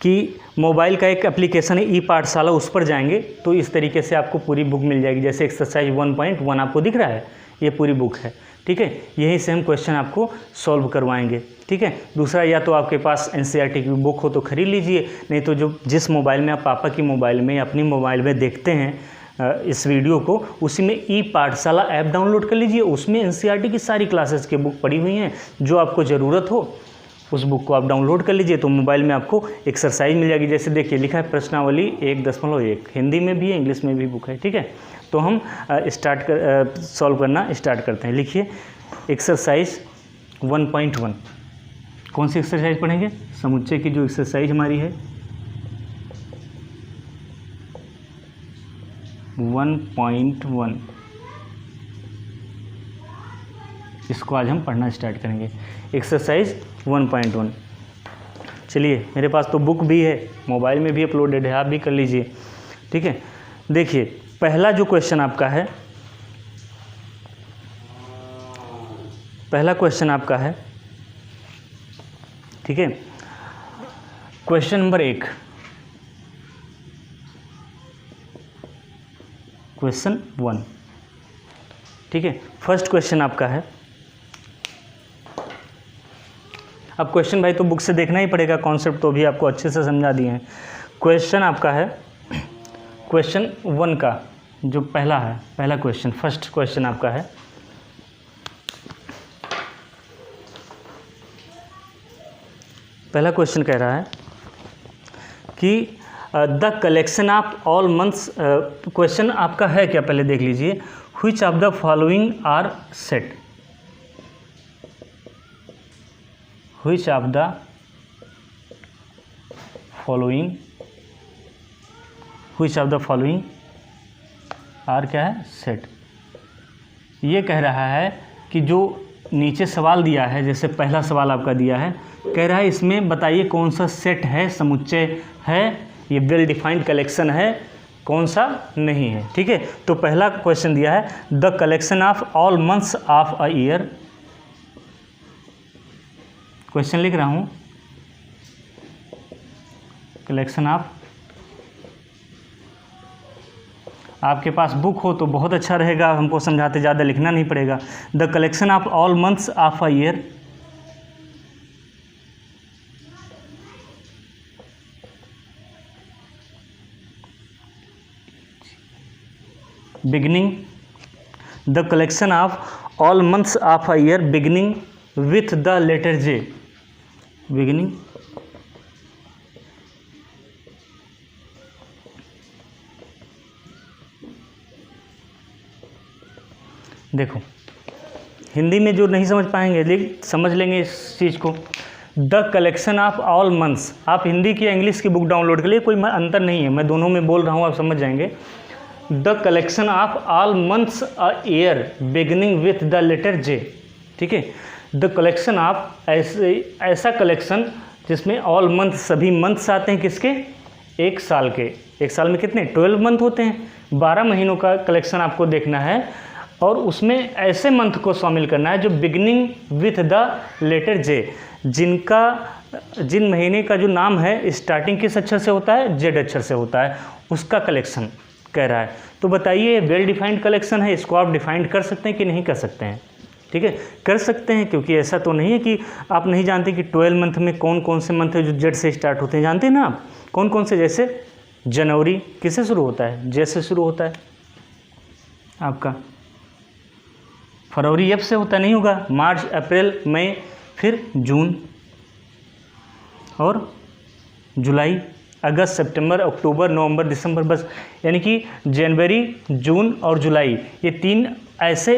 कि मोबाइल का एक एप्लीकेशन है ई पाठशाला, उस पर जाएंगे तो इस तरीके से आपको पूरी बुक मिल जाएगी। जैसे एक्सरसाइज 1.1 आपको दिख रहा है, ये पूरी बुक है। ठीक है, यहीं से हम क्वेश्चन आपको सॉल्व करवाएंगे। ठीक है, दूसरा या तो आपके पास एनसीईआरटी की बुक हो तो खरीद लीजिए, नहीं तो जो जिस मोबाइल में आप पापा की मोबाइल में या अपनी मोबाइल में देखते हैं इस वीडियो को, उसी में ई पाठशाला ऐप डाउनलोड कर लीजिए। उसमें एनसीईआरटी की सारी क्लासेस की बुक पड़ी हुई हैं। जो आपको ज़रूरत हो उस बुक को आप डाउनलोड कर लीजिए, तो मोबाइल में आपको एक्सरसाइज मिल जाएगी। जैसे देखिए लिखा है प्रश्नावली 1.1, हिंदी में भी है इंग्लिश में भी बुक है। ठीक है, तो हम सॉल्व करना स्टार्ट करते हैं। लिखिए एक्सरसाइज 1.1। कौन सी एक्सरसाइज पढ़ेंगे, समुच्चय की जो एक्सरसाइज हमारी है 1.1, इसको आज हम पढ़ना स्टार्ट करेंगे। एक्सरसाइज 1.1। चलिए, मेरे पास तो बुक भी है, मोबाइल में भी अपलोडेड है, आप भी कर लीजिए। ठीक है, देखिए पहला जो क्वेश्चन आपका है, ठीक है, क्वेश्चन नंबर 1, क्वेश्चन 1, ठीक है। फर्स्ट क्वेश्चन आपका है, अब क्वेश्चन भाई तो बुक से देखना ही पड़ेगा, कॉन्सेप्ट तो भी आपको अच्छे से समझा दिए हैं। क्वेश्चन आपका है क्वेश्चन 1 का जो पहला क्वेश्चन, फर्स्ट क्वेश्चन आपका है, पहला क्वेश्चन कह रहा है कि the collection of all months, question आपका है क्या पहले देख लीजिए, which of the following are set, which of the following, which of the following are क्या है, सेट। ये कह रहा है कि जो नीचे सवाल दिया है, जैसे पहला सवाल आपका दिया है, कह रहा है इसमें बताइए कौन सा सेट है, समुच्चय है, ये वेल डिफाइंड कलेक्शन है, कौन सा नहीं है, ठीक है। तो पहला क्वेश्चन दिया है the collection of all months of a year, question लिख रहा हूँ, कलेक्शन ऑफ, आपके पास बुक हो तो बहुत अच्छा रहेगा, हमको समझाते ज़्यादा लिखना नहीं पड़ेगा। The collection of all months of a year, beginning, the collection of all months of a year beginning with the letter J, beginning देखो हिंदी में जो नहीं समझ पाएंगे लेकिन समझ लेंगे इस चीज़ को। The collection of all months, आप हिंदी की इंग्लिश की बुक डाउनलोड के लिए कोई अंतर नहीं है, मैं दोनों में बोल रहा हूँ, आप समझ जाएंगे। The collection of all months a year beginning with the letter J, ठीक है। द कलेक्शन ऑफ ऐसा कलेक्शन जिसमें ऑल मंथ, सभी मंथ्स आते हैं किसके, एक साल के। एक साल में कितने 12 मंथ होते हैं, 12 महीनों का कलेक्शन आपको देखना है और उसमें ऐसे मंथ को शामिल करना है जो बिगिनिंग विथ द लेटर जे, जिन महीने का जो नाम है स्टार्टिंग किस अक्षर से होता है, जेड अक्षर से होता है, उसका कलेक्शन कह रहा है। तो बताइए वेल डिफाइंड कलेक्शन है, इसको आप डिफाइंड कर सकते हैं कि नहीं कर सकते हैं, ठीक है। कर सकते हैं, क्योंकि ऐसा तो नहीं है कि आप नहीं जानते कि 12 मंथ में कौन कौन से मंथ है जो जेड से स्टार्ट होते हैं, जानते हैं ना आप कौन कौन से। जैसे जनवरी किससे शुरू होता है, जे से शुरू होता है आपका। फरवरी एफ से होता नहीं होगा, मार्च, अप्रैल, मई, फिर जून और जुलाई, अगस्त, सितंबर, अक्टूबर, नवंबर, दिसंबर, बस। यानी कि जनवरी, जून और जुलाई, ये 3 ऐसे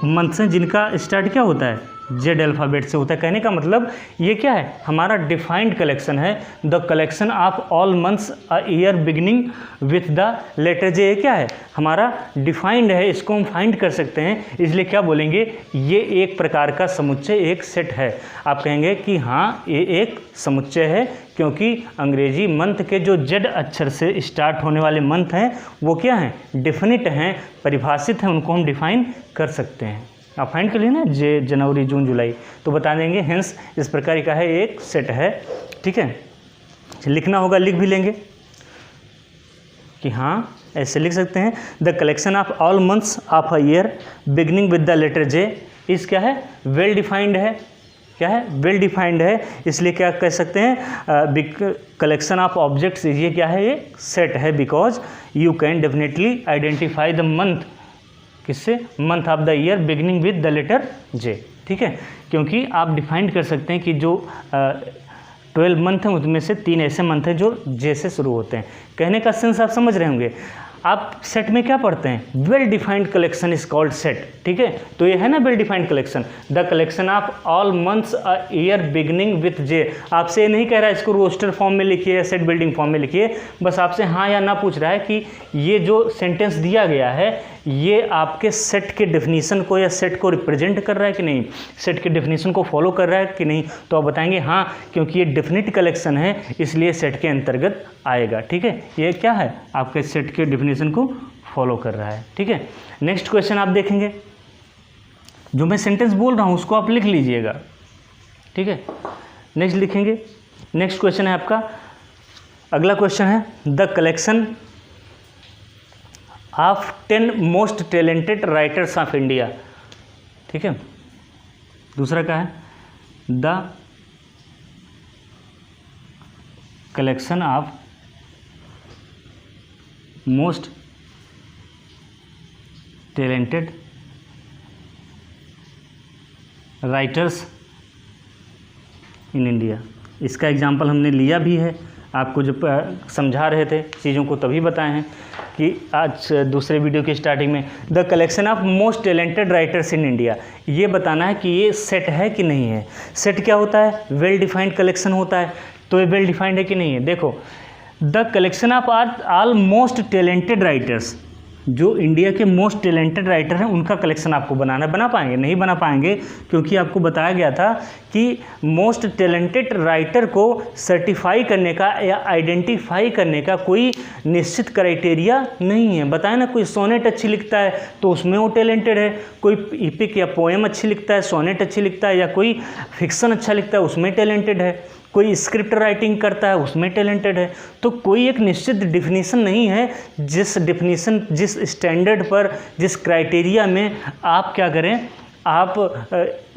मंथ्स हैं जिनका स्टार्ट क्या होता है, जेड अल्फ़ाबेट से होता है। कहने का मतलब ये क्या है, हमारा डिफाइंड कलेक्शन है। The collection of all months a year beginning with the letter J, क्या है, हमारा डिफाइंड है, इसको हम फाइंड कर सकते हैं। इसलिए क्या बोलेंगे, ये एक प्रकार का समुच्चय, एक सेट है। आप कहेंगे कि हाँ ये एक समुच्चय है, क्योंकि अंग्रेजी मंथ के जो जेड अक्षर से स्टार्ट होने वाले मंथ हैं वो क्या हैं, डेफिनिट हैं, परिभाषित हैं, उनको हम डिफाइन कर सकते हैं। आप फाइंड कर लिए ना, जे, जनवरी, जून, जुलाई, तो बता देंगे। हेंस इस प्रकार का है, एक सेट है, ठीक है। लिखना होगा, लिख भी लेंगे कि हाँ ऐसे लिख सकते हैं, the collection of all months of a year beginning with the letter J इस क्या है, वेल डिफाइंड है। क्या है, वेल डिफाइंड है, इसलिए क्या कह सकते हैं, कलेक्शन ऑफ ऑब्जेक्ट्स, ये क्या है, ये सेट है, because you can definitely identify the month, किससे, month of the year beginning with the letter J, ठीक है। क्योंकि आप डिफाइंड कर सकते हैं कि जो 12 मंथ हैं उसमें से 3 ऐसे मंथ हैं जो जे से शुरू होते हैं। कहने का सेंस आप समझ रहे होंगे। आप सेट में क्या पढ़ते हैं, well defined collection is called set, ठीक है। तो ये है ना well defined collection, the collection of all months a year beginning with J. आपसे ये नहीं कह रहा है इसको रोस्टर फॉर्म में लिखिए या सेट बिल्डिंग फॉर्म में लिखिए, बस आपसे हाँ या ना पूछ रहा है कि ये जो सेंटेंस दिया गया है ये आपके सेट के डेफिनीशन को या सेट को रिप्रेजेंट कर रहा है कि नहीं, सेट के डेफिनीशन को फॉलो कर रहा है कि नहीं। तो आप बताएंगे हाँ, क्योंकि ये डेफिनिट कलेक्शन है इसलिए सेट के अंतर्गत आएगा, ठीक है। ये क्या है, आपके सेट के डेफिनेशन को फॉलो कर रहा है, ठीक है। नेक्स्ट क्वेश्चन आप देखेंगे, जो मैं सेंटेंस बोल रहा हूँ उसको आप लिख लीजिएगा, ठीक है। नेक्स्ट लिखेंगे, नेक्स्ट क्वेश्चन है आपका, अगला क्वेश्चन है the collection of 10 most talented writers of India. ठीक है, दूसरा क्या है, the collection of most talented writers in India. इसका एग्जाम्पल हमने लिया भी है, आपको जब समझा रहे थे चीज़ों को तभी बताए हैं कि आज दूसरे वीडियो की स्टार्टिंग में the collection of most talented writers in India, ये बताना है कि ये सेट है कि नहीं है। सेट क्या होता है, वेल डिफाइंड कलेक्शन होता है, तो ये वेल डिफाइंड है कि नहीं है। देखो, the collection of all most talented writers, जो इंडिया के मोस्ट टैलेंटेड राइटर हैं उनका कलेक्शन आपको बनाना, बना पाएंगे? नहीं बना पाएंगे, क्योंकि आपको बताया गया था कि मोस्ट टैलेंटेड राइटर को सर्टिफाई करने का या आइडेंटिफाई करने का कोई निश्चित क्राइटेरिया नहीं है। बताया ना, कोई सोनेट अच्छी लिखता है तो उसमें वो टैलेंटेड है, कोई इपिक या पोएम अच्छी लिखता है, सोनेट अच्छी लिखता है, या कोई फिक्शन अच्छा लिखता है उसमें टैलेंटेड है, कोई स्क्रिप्ट राइटिंग करता है उसमें टैलेंटेड है। तो कोई एक निश्चित डिफिनीसन नहीं है, जिस डिफिनीसन, जिस स्टैंडर्ड पर, जिस क्राइटेरिया में आप क्या करें, आप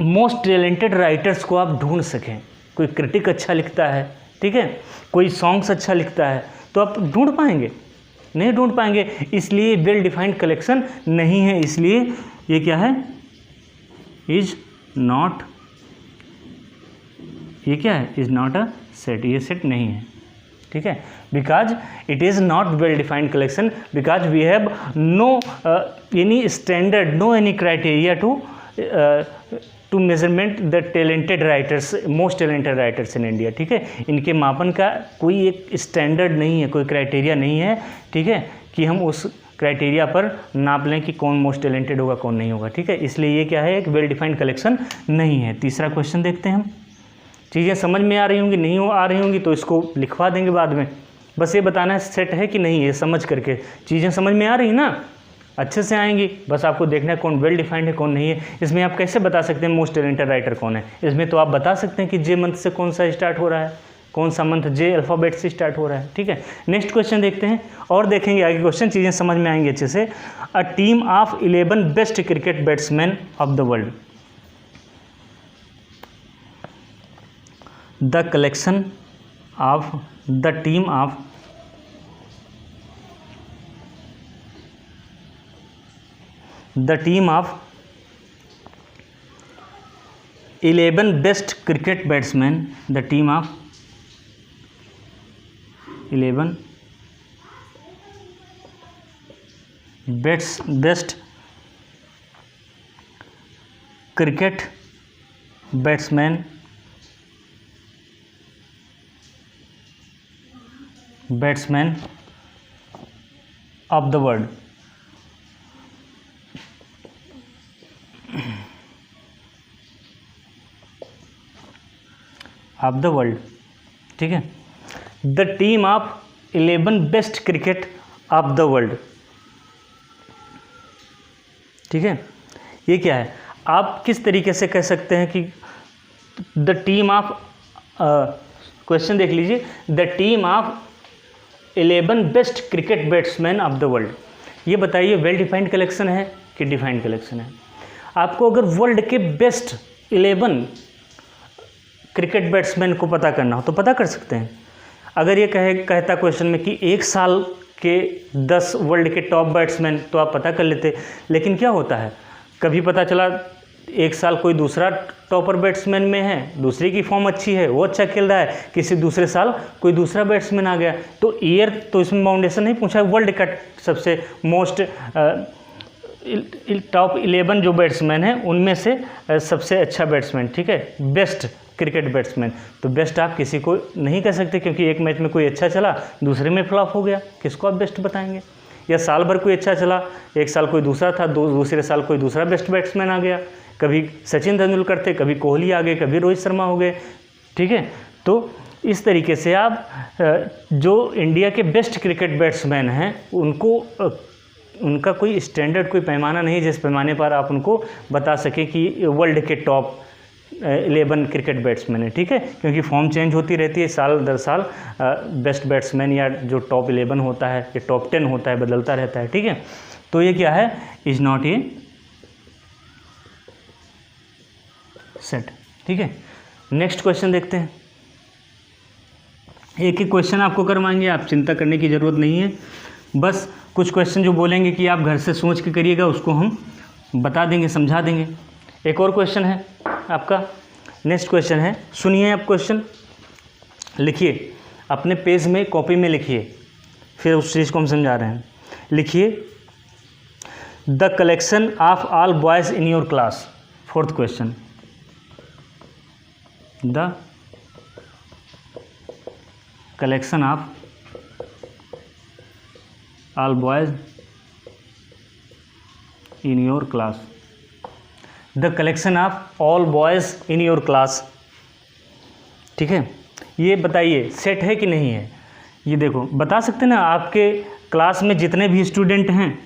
मोस्ट टैलेंटेड राइटर्स को आप ढूंढ सकें। कोई क्रिटिक अच्छा लिखता है, ठीक है, कोई सॉन्ग्स अच्छा लिखता है, तो आप ढूंढ पाएंगे? नहीं ढूंढ पाएंगे। इसलिए वेल डिफाइंड कलेक्शन नहीं है, इसलिए ये क्या है, इज नॉट, ये क्या है, इज़ नॉट अ सेट, ये सेट नहीं है। ठीक है, because it is not well defined collection, because we have no any standard, no any criteria to measurement the talented writers, most talented writers in India. ठीक है, इनके मापन का कोई एक स्टैंडर्ड नहीं है, कोई क्राइटेरिया नहीं है। ठीक है, कि हम उस क्राइटेरिया पर नाप लें कि कौन मोस्ट टैलेंटेड होगा, कौन नहीं होगा। ठीक है, इसलिए ये क्या है, एक वेल डिफाइंड कलेक्शन नहीं है। तीसरा क्वेश्चन देखते हैं हम। चीज़ें समझ में आ रही होंगी, नहीं आ रही होंगी तो इसको लिखवा देंगे बाद में, बस ये बताना है सेट है कि नहीं, ये समझ करके। चीज़ें समझ में आ रही ना, अच्छे से आएंगी, बस आपको देखना है कौन वेल डिफाइंड है, कौन नहीं है। इसमें आप कैसे बता सकते हैं मोस्ट टैलेंटेड राइटर कौन है? इसमें तो आप बता सकते हैं कि जे मंथ से कौन सा स्टार्ट हो रहा है, कौन सा मंथ जे अल्फ़ाबेट से स्टार्ट हो रहा है। ठीक है, नेक्स्ट क्वेश्चन देखते हैं और देखेंगे आगे क्वेश्चन, चीज़ें समझ में आएंगी अच्छे से। A team of 11 best cricket batsman of the world. The collection of the team of 11 best cricket batsmen, the team of 11 best cricket batsmen of the world। Of the world. ठीक है, the team of 11 best cricket of the world. ठीक है, ये क्या है, आप किस तरीके से कह सकते हैं कि द टीम ऑफ, क्वेश्चन देख लीजिए, the team of 11 best cricket batsman of the world. ये बताइए वेल डिफाइंड कलेक्शन है कि डिफाइंड कलेक्शन है? आपको अगर वर्ल्ड के बेस्ट 11 क्रिकेट बैट्समैन को पता करना हो तो पता कर सकते हैं। अगर ये कहता क्वेश्चन में कि एक साल के 10 वर्ल्ड के टॉप बैट्समैन, तो आप पता कर लेते। लेकिन क्या होता है, कभी पता चला एक साल कोई दूसरा टॉपर बैट्समैन में है, दूसरे की फॉर्म अच्छी है, वो अच्छा खेल रहा है, किसी दूसरे साल कोई दूसरा बैट्समैन आ गया, तो ईयर तो इसमें बाउंडेशन नहीं पूछा, वर्ल्ड का सबसे मोस्ट टॉप 11 जो बैट्समैन हैं उनमें से सबसे अच्छा बैट्समैन। ठीक है, बेस्ट क्रिकेट बैट्समैन, तो बेस्ट आप किसी को नहीं कह सकते, क्योंकि एक मैच में कोई अच्छा चला, दूसरे में फ्लॉप हो गया, किसको आप बेस्ट बताएंगे? या साल भर कोई अच्छा चला, एक साल कोई दूसरा था, दूसरे साल कोई दूसरा बेस्ट बैट्समैन आ गया, कभी सचिन तेंदुलकर थे, कभी कोहली आ गए, कभी रोहित शर्मा हो गए। ठीक है, तो इस तरीके से आप जो इंडिया के बेस्ट क्रिकेट बैट्समैन हैं उनको, उनका कोई स्टैंडर्ड, कोई पैमाना नहीं जिस पैमाने पर आप उनको बता सकें कि वर्ल्ड के टॉप 11 क्रिकेट बैट्समैन है, ठीक है, क्योंकि फॉर्म चेंज होती रहती है साल दर साल। बेस्ट बैट्समैन या जो टॉप 11 होता है या टॉप 10 होता है, बदलता रहता है, ठीक है। तो ये क्या है, इज नॉट ए सेट, ठीक है। नेक्स्ट क्वेश्चन देखते हैं। एक ही क्वेश्चन आपको करवाएंगे, आप चिंता करने की ज़रूरत नहीं है। बस कुछ क्वेश्चन जो बोलेंगे कि आप घर से सोच के करिएगा, उसको हम बता देंगे, समझा देंगे। एक और क्वेश्चन है आपका, नेक्स्ट क्वेश्चन है, सुनिए आप क्वेश्चन, लिखिए अपने पेज में, कॉपी में लिखिए, फिर उस चीज़ को हम समझा रहे हैं। लिखिए the collection of all boys in your class. Fourth question, the collection of all boys in your class. The collection of all boys in your class, ठीक है। ये बताइए सेट है कि नहीं है। ये देखो बता सकते ना, आपके क्लास में जितने भी स्टूडेंट हैं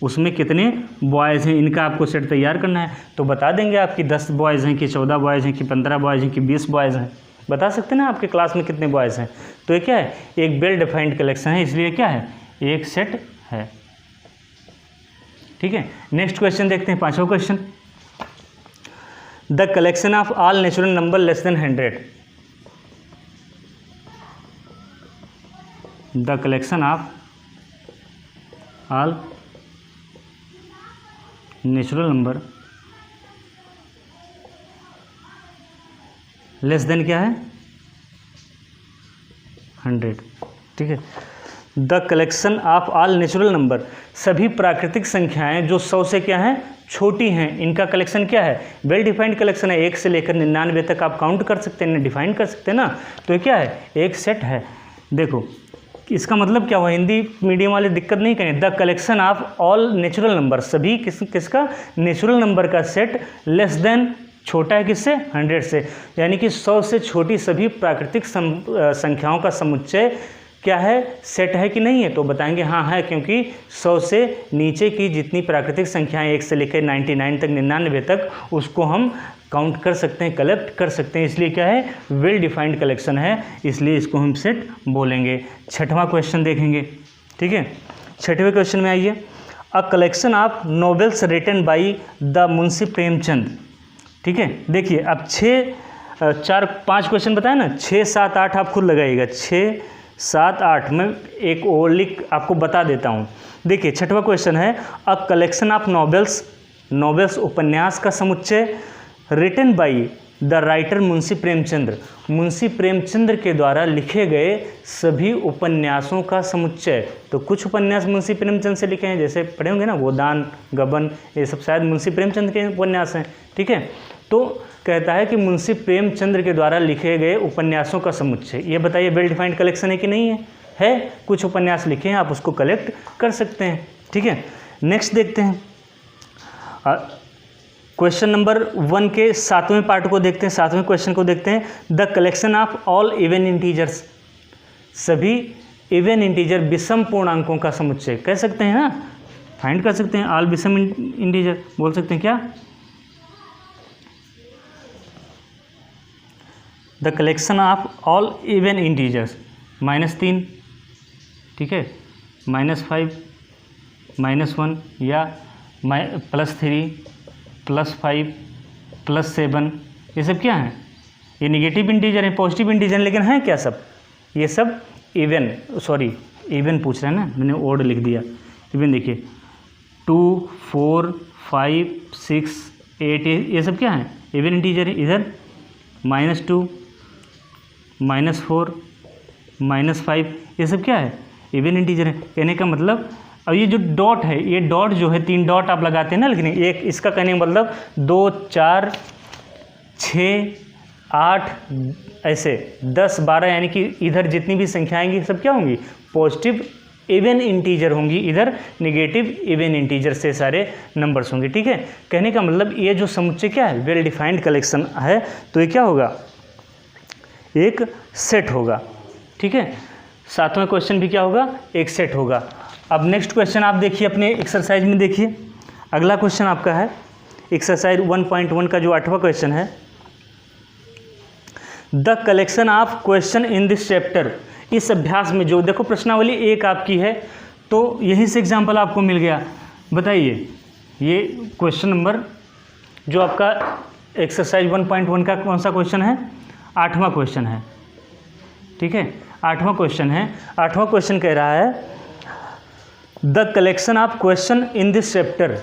उसमें कितने बॉयज़ हैं, इनका आपको सेट तैयार करना है। तो बता देंगे आप कि 10 बॉयज़ हैं कि 14 बॉयज़ हैं कि 15 बॉयज़ हैं कि 20 बॉयज़ हैं, बता सकते ना आपके क्लास में कितने बॉयज़ हैं। तो ये क्या है, एक वेल डिफाइंड कलेक्शन है, इसलिए क्या है, एक सेट है, ठीक है। नेक्स्ट क्वेश्चन देखते हैं, 5वां question, the collection of all natural number less than 100। The collection of all natural number less than क्या है, 100, ठीक है। The collection of all natural number, सभी प्राकृतिक संख्याएं जो 100 से क्या हैं, छोटी हैं, इनका कलेक्शन क्या है, वेल डिफाइंड कलेक्शन है। 1 से लेकर 99 तक आप काउंट कर सकते हैं, डिफाइन कर सकते हैं ना। तो ये क्या है, एक सेट है। देखो इसका मतलब क्या हुआ, हिंदी मीडियम वाले दिक्कत नहीं करें। The collection of all natural number, सभी किसका, नेचुरल नंबर का सेट, लेस देन, छोटा है किससे, 100 से, यानी कि 100 से छोटी सभी प्राकृतिक संख्याओं का समुच्चय क्या है, सेट है कि नहीं है। तो बताएंगे हाँ है, क्योंकि 100 से नीचे की जितनी प्राकृतिक संख्याएं 1 से लेकर 99 तक, 99 तक, उसको हम काउंट कर सकते हैं, कलेक्ट कर सकते हैं, इसलिए क्या है, वेल डिफाइंड कलेक्शन है, इसलिए इसको हम सेट बोलेंगे। 6वां क्वेश्चन देखेंगे, ठीक है। 6वें क्वेश्चन में आइए, a collection of novels written by the Munshi Premchand, ठीक है। देखिए अब 5 क्वेश्चन बताए ना, 6, 7, 8 आप खुद लगाइएगा, 6, 7, 8 मैं एक और लिख आपको बता देता हूँ। देखिए 6वां क्वेश्चन है, अ कलेक्शन ऑफ नॉवेल्स उपन्यास का समुच्चय, written by the writer Munshi Premchandra के द्वारा लिखे गए सभी उपन्यासों का समुच्चय। तो कुछ उपन्यास मुंशी प्रेमचंद से लिखे हैं, जैसे पढ़े होंगे ना, गोदान, गबन, ये सब शायद मुंशी प्रेमचंद के उपन्यास हैं, ठीक है। तो कहता है कि मुंशी प्रेमचंद्र के द्वारा लिखे गए उपन्यासों का समुच्चय। ये बताइए वेल डिफाइंड कलेक्शन है कि नहीं है, है। कुछ उपन्यास लिखे हैं, आप उसको कलेक्ट कर सकते हैं, ठीक है। नेक्स्ट देखते हैं, क्वेश्चन नंबर 1 के 7वें पार्ट को देखते हैं, 7वें क्वेश्चन को देखते हैं। The collection of all even integers, सभी इवन इंटीजर विषम पूर्णांकों का समुच्चय, कह सकते हैं ना, फाइंड कर सकते हैं। ऑल विषम इंटीजर बोल सकते हैं क्या, the collection of all even integers, -3, ठीक है, -5, -1 या +3, +5, +7, ये सब क्या है, ये निगेटिव इंटीजर है, पॉजिटिव इंटीजर, लेकिन है क्या सब, ये सब इवन पूछ रहे हैं ना, मैंने ओड लिख दिया। इवन देखिए 2, 4, 5, 6, 8, ये सब क्या है, इवन इंटीजर है। इधर -2, -4, -5, ये सब क्या है, इवन इंटीजर है। कहने का मतलब, अब ये जो डॉट है, ये डॉट जो है, 3 डॉट आप लगाते हैं ना, लेकिन एक इसका कहने का मतलब 2, 4, 6, 8, ऐसे 10, 12, यानी कि इधर जितनी भी संख्या आएंगी सब क्या होंगी, पॉजिटिव इवन इंटीजर होंगी, इधर नेगेटिव इवन इंटीजर से सारे नंबर्स होंगे, ठीक है। कहने का मतलब ये जो समुच्चय क्या है, वेल डिफाइंड कलेक्शन है, तो ये क्या होगा, एक सेट होगा, ठीक है। 7वां क्वेश्चन भी क्या होगा, एक सेट होगा। अब नेक्स्ट क्वेश्चन आप देखिए अपने एक्सरसाइज में, देखिए अगला क्वेश्चन आपका है एक्सरसाइज 1.1 का जो 8वां क्वेश्चन है, the collection of question in this chapter, इस अभ्यास में जो देखो प्रश्नावली एक आपकी है तो यहीं से एग्जाम्पल आपको मिल गया। बताइए ये क्वेश्चन नंबर जो आपका एक्सरसाइज 1.1 का कौन सा क्वेश्चन है, 8वां क्वेश्चन है, ठीक है 8वां क्वेश्चन है। 8वां क्वेश्चन कह रहा है the collection of question in this chapter,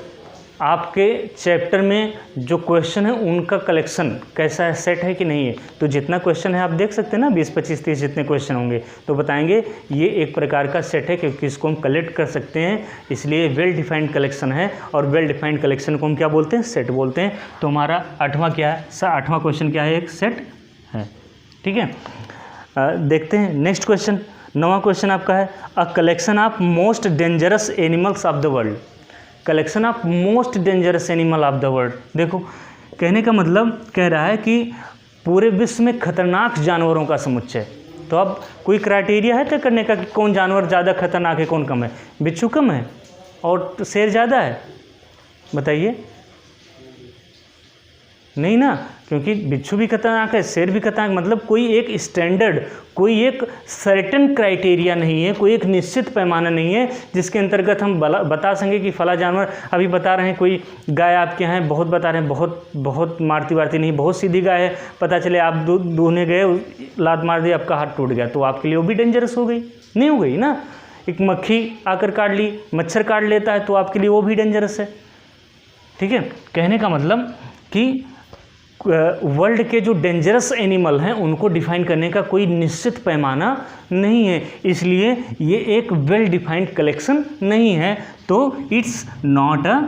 आपके चैप्टर में जो क्वेश्चन है उनका कलेक्शन कैसा है, सेट है कि नहीं है। तो जितना क्वेश्चन है आप देख सकते हैं ना 20, 25, 30 जितने क्वेश्चन होंगे तो बताएंगे ये एक प्रकार का सेट है क्योंकि इसको हम कलेक्ट कर सकते हैं, इसलिए वेल डिफाइंड कलेक्शन है। और वेल डिफाइंड कलेक्शन को हम क्या बोलते हैं, सेट बोलते हैं। तो हमारा 8वां क्या है, 8वां क्वेश्चन क्या है, एक सेट है, ठीक है। देखते हैं नेक्स्ट क्वेश्चन। 9वां क्वेश्चन आपका है अ collection of most dangerous animals of the world, collection of most dangerous animal of the world. देखो कहने का मतलब कह रहा है कि पूरे विश्व में खतरनाक जानवरों का समुच्चय। तो अब कोई क्राइटेरिया है तय करने का कि कौन जानवर ज़्यादा खतरनाक है कौन कम है, बिच्छू कम है और शेर ज़्यादा है, बताइए नहीं ना, क्योंकि बिच्छू भी खतरनाक है शेर भी खतरनाक, मतलब कोई एक स्टैंडर्ड, कोई एक सर्टेन क्राइटेरिया नहीं है, कोई एक निश्चित पैमाना नहीं है जिसके अंतर्गत हम बता सकें कि फला जानवर, अभी बता रहे हैं कोई गाय आपके यहाँ बहुत बता रहे हैं बहुत मारती वारती नहीं, बहुत सीधी गाय है, पता चले आप दूहने गए लात मार दी आपका हाथ टूट गया तो आपके लिए वो भी डेंजरस हो गई, नहीं हो गई ना। एक मक्खी आकर काट ली, मच्छर काट लेता है तो आपके लिए वो भी डेंजरस है, ठीक है। कहने का मतलब कि वर्ल्ड के जो डेंजरस एनिमल हैं उनको डिफाइन करने का कोई निश्चित पैमाना नहीं है, इसलिए ये एक वेल डिफाइंड कलेक्शन नहीं है। तो इट्स नॉट अ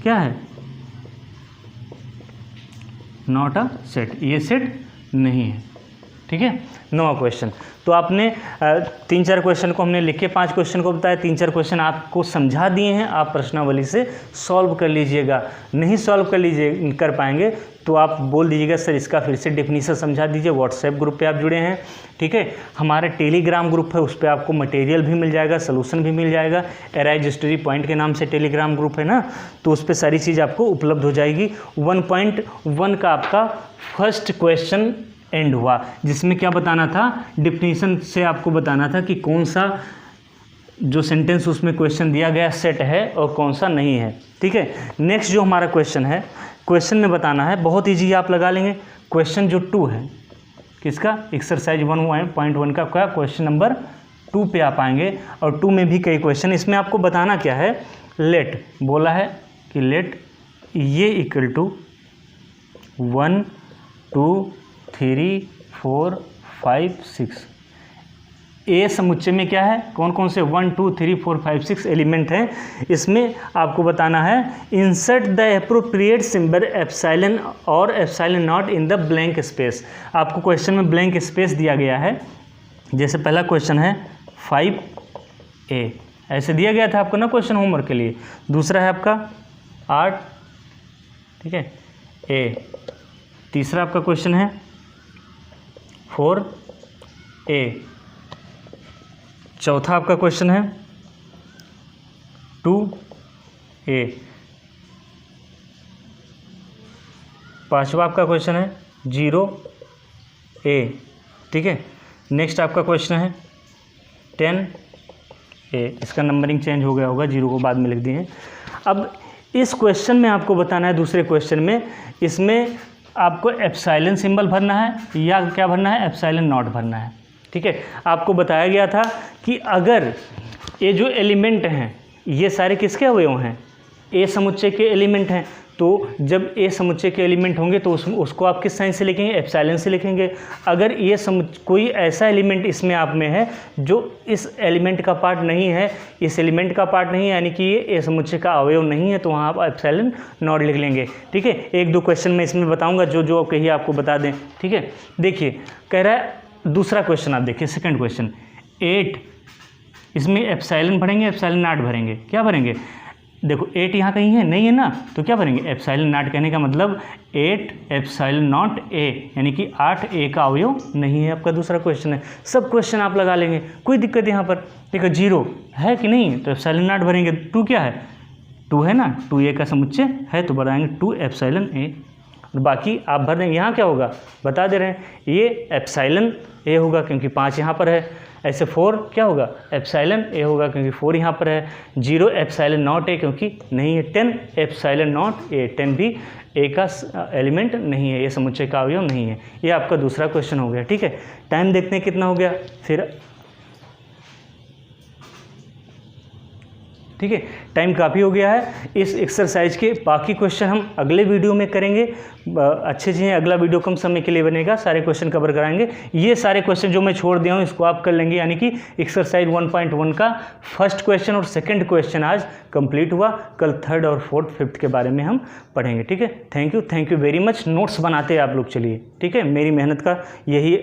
क्या है, नॉट अ सेट, ये सेट नहीं है, ठीक है। 9वां क्वेश्चन। तो आपने 3-4 क्वेश्चन को हमने लिख के 5 क्वेश्चन को बताया, 3-4 क्वेश्चन आपको समझा दिए हैं, आप प्रश्नावली से सॉल्व कर लीजिएगा। नहीं सॉल्व कर पाएंगे तो आप बोल दीजिएगा सर इसका फिर से डेफिनेशन समझा दीजिए। व्हाट्सएप ग्रुप पे आप जुड़े हैं, ठीक है। हमारा टेलीग्राम ग्रुप है, उस पर आपको मटेरियल भी मिल जाएगा, सोल्यूशन भी मिल जाएगा। एराइज स्टडी पॉइंट के नाम से टेलीग्राम ग्रुप है ना, तो उस पर सारी चीज़ आपको उपलब्ध हो जाएगी। 1.1 का आपका फर्स्ट क्वेश्चन एंड हुआ, जिसमें क्या बताना था, डिफिनीशन से आपको बताना था कि कौन सा जो सेंटेंस उसमें क्वेश्चन दिया गया सेट है और कौन सा नहीं है, ठीक है। नेक्स्ट जो हमारा क्वेश्चन है, क्वेश्चन में बताना है, बहुत ईजी आप लगा लेंगे। क्वेश्चन जो 2 है किसका, एक्सरसाइज 1.1 का क्या क्वेश्चन नंबर 2 पे आप आएंगे और 2 में भी कई क्वेश्चन। इसमें आपको बताना क्या है, लेट बोला है कि लेट ये इक्वल टू 1 2 3 4 5 6, ए समुच्चय में क्या है, कौन कौन से 1 2 3 4 5 6 एलिमेंट हैं। इसमें आपको बताना है insert the appropriate symbol epsilon और epsilon not in the blank space. आपको क्वेश्चन में ब्लैंक स्पेस दिया गया है, जैसे पहला क्वेश्चन है 5A, ऐसे दिया गया था आपको ना क्वेश्चन होमवर्क के लिए। दूसरा है आपका 8, ठीक है A। तीसरा आपका क्वेश्चन है 4A। चौथा आपका क्वेश्चन है 2A। पांचवा आपका क्वेश्चन है 0A, ठीक है। नेक्स्ट आपका क्वेश्चन है 10A। इसका नंबरिंग चेंज हो गया होगा, 0 को बाद में लिख दिए हैं। अब इस क्वेश्चन में आपको बताना है, दूसरे क्वेश्चन में, इसमें आपको एप्सिलॉन सिंबल भरना है या क्या भरना है, एप्सिलॉन नॉट भरना है, ठीक है। आपको बताया गया था कि अगर ये जो एलिमेंट हैं ये सारे किसके अवयव हैं, ए समुच्चय के एलिमेंट हैं, तो जब ए समुच्चय के एलिमेंट होंगे तो उसको आप किस साइन से लिखेंगे, एप्सिलॉन से लिखेंगे। अगर ये कोई ऐसा एलिमेंट इसमें आप में है जो इस एलिमेंट का पार्ट नहीं है, इस एलिमेंट का पार्ट नहीं है, यानी कि ये ए समुच्चय का अवयव नहीं है, तो वहाँ आप एप्सिलॉन नॉट लिख लेंगे, ठीक है। 1-2 क्वेश्चन मैं इसमें बताऊँगा, जो कहिए आपको बता दें, ठीक है। देखिए कह रहा है दूसरा क्वेश्चन, आप देखिए सेकंड क्वेश्चन 8, इसमें एप्सिलॉन भरेंगे, एप्सिलॉन नॉट भरेंगे, क्या भरेंगे, देखो 8 यहाँ कहीं है, नहीं है ना, तो क्या भरेंगे, एप्सिलॉन नॉट। कहने का मतलब 8 एप्सिलॉन नॉट A, यानी कि 8A का अवयव नहीं है, आपका दूसरा क्वेश्चन है। सब क्वेश्चन आप लगा लेंगे, कोई दिक्कत यहाँ पर। देखो 0 है कि नहीं, तो एप्सिलॉन नॉट भरेंगे। 2 क्या है, 2 है ना, 2A का समुच्चय है तो बनाएंगे 2 एप्सिलॉन A। और बाकी आप भर देंगे। यहाँ क्या होगा बता दे रहे हैं, ये एप्सिलॉन ए होगा क्योंकि 5 यहाँ पर है। ऐसे 4 क्या होगा, एप्सिलॉन ए होगा क्योंकि 4 यहाँ पर है। 0 एप्सिलॉन नॉट ए क्योंकि नहीं है। 10 एप्सिलॉन नॉट ए, 10 भी ए का एलिमेंट नहीं है, ये समुच्चय का अवयव नहीं है। ये आपका दूसरा क्वेश्चन हो गया। ठीक है, टाइम देखते हैं कितना हो गया फिर। ठीक है, टाइम काफ़ी हो गया है। इस एक्सरसाइज के बाकी क्वेश्चन हम अगले वीडियो में करेंगे। अच्छे से अगला वीडियो कम समय के लिए बनेगा, सारे क्वेश्चन कवर कराएंगे। ये सारे क्वेश्चन जो मैं छोड़ दिया हूँ इसको आप कर लेंगे, यानी कि एक्सरसाइज 1.1 का फर्स्ट क्वेश्चन और सेकंड क्वेश्चन आज कंप्लीट हुआ। कल थर्ड और फोर्थ फिफ्थ के बारे में हम पढ़ेंगे। ठीक है, thank you very much. Notes बनाते हैं आप लोग चलिए। ठीक है, मेरी मेहनत का यही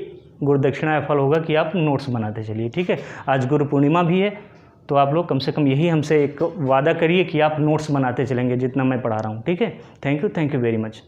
गुरुदक्षिणा या फल होगा कि आप नोट्स बनाते चलिए। ठीक है, आज गुरु पूर्णिमा भी है, तो आप लोग कम से कम यही हमसे एक वादा करिए कि आप नोट्स बनाते चलेंगे जितना मैं पढ़ा रहा हूँ। ठीक है, थैंक यू वेरी मच।